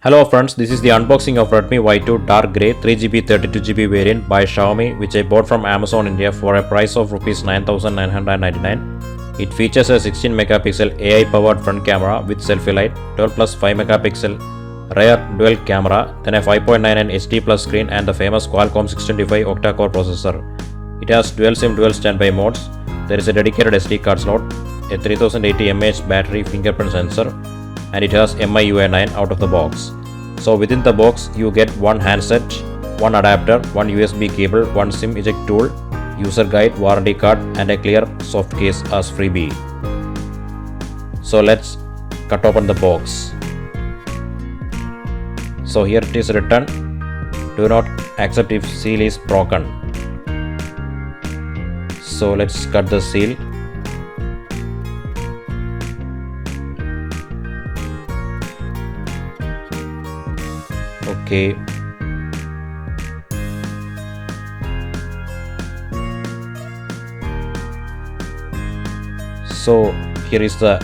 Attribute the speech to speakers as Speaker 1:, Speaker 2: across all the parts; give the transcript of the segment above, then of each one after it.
Speaker 1: Hello friends, this is the unboxing of Redmi Y2 Dark Grey 3GB 32GB variant by Xiaomi, which I bought from Amazon India for a price of Rs 9999. It features a 16 megapixel AI powered front camera with selfie light, 12 plus 5 megapixel rear dual camera, then a 5.99 HD plus screen and the famous Qualcomm 625 octa-core processor. It has dual SIM dual standby modes. There is a dedicated SD card slot, a 3080 mAh battery, fingerprint sensor, and it has MIUI 9 out of the box. So within the box you get one handset, one adapter, one USB cable, one SIM eject tool, user guide, warranty card and a clear soft case as freebie. So let's cut open the box. So here it is written, do not accept if seal is broken. So let's cut the seal. Okay. So here is the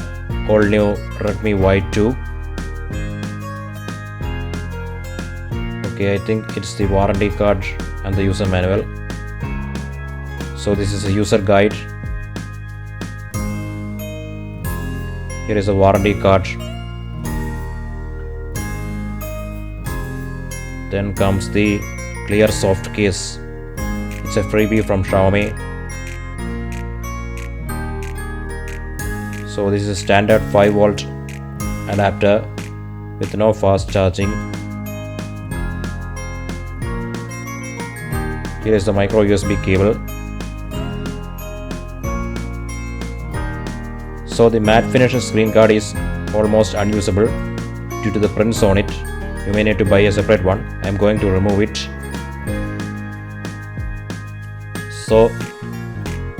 Speaker 1: all new Redmi Y2. Okay, I think it's the warranty card and the user manual. So this is a user guide. Here is a warranty card. Then comes the clear soft case. It's a freebie from Xiaomi. So this is a standard 5V adapter with no fast charging. Here is the micro USB cable. So the matte finish screen guard is almost unusable due to the prints on it. You may need to buy a separate one. I am going to remove it. So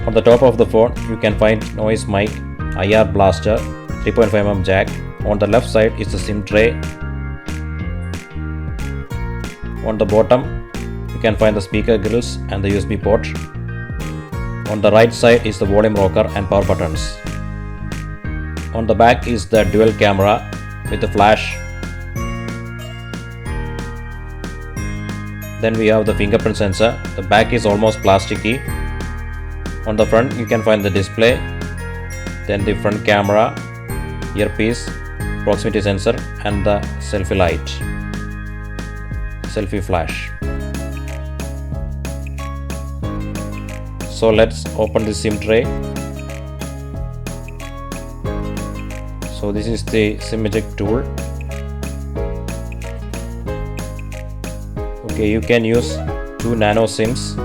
Speaker 1: on the top of the phone you can find noise mic, IR blaster, 3.5mm jack. On the left side is the SIM tray. On the bottom you can find the speaker grills and the USB port. On the right side is the volume rocker and power buttons. On the back is the dual camera with the flash. Then we have the fingerprint sensor. The back is almost plasticky. On the front you can find the display, then the front camera, earpiece, proximity sensor and the selfie light, selfie flash. So let's open the SIM tray. So this is the SIM eject tool. Okay, you can use 2 nano SIMs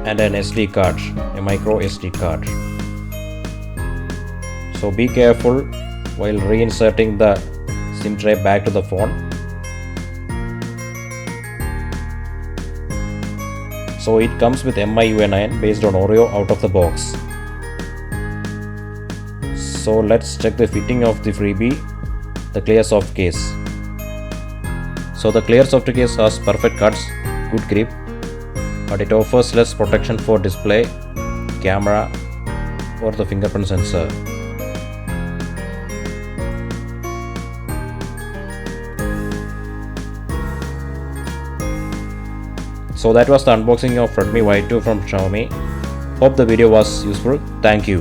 Speaker 1: and an SD card, a micro SD card. So be careful while reinserting the SIM tray back to the phone. So it comes with MIUI 9 based on Oreo out of the box. So let's check the fitting of the freebie, the clear soft case. So the clear soft case has perfect cuts, good grip, but it offers less protection for display, camera or the fingerprint sensor. So that was the unboxing of Redmi Y2 from Xiaomi. Hope the video was useful. Thank you.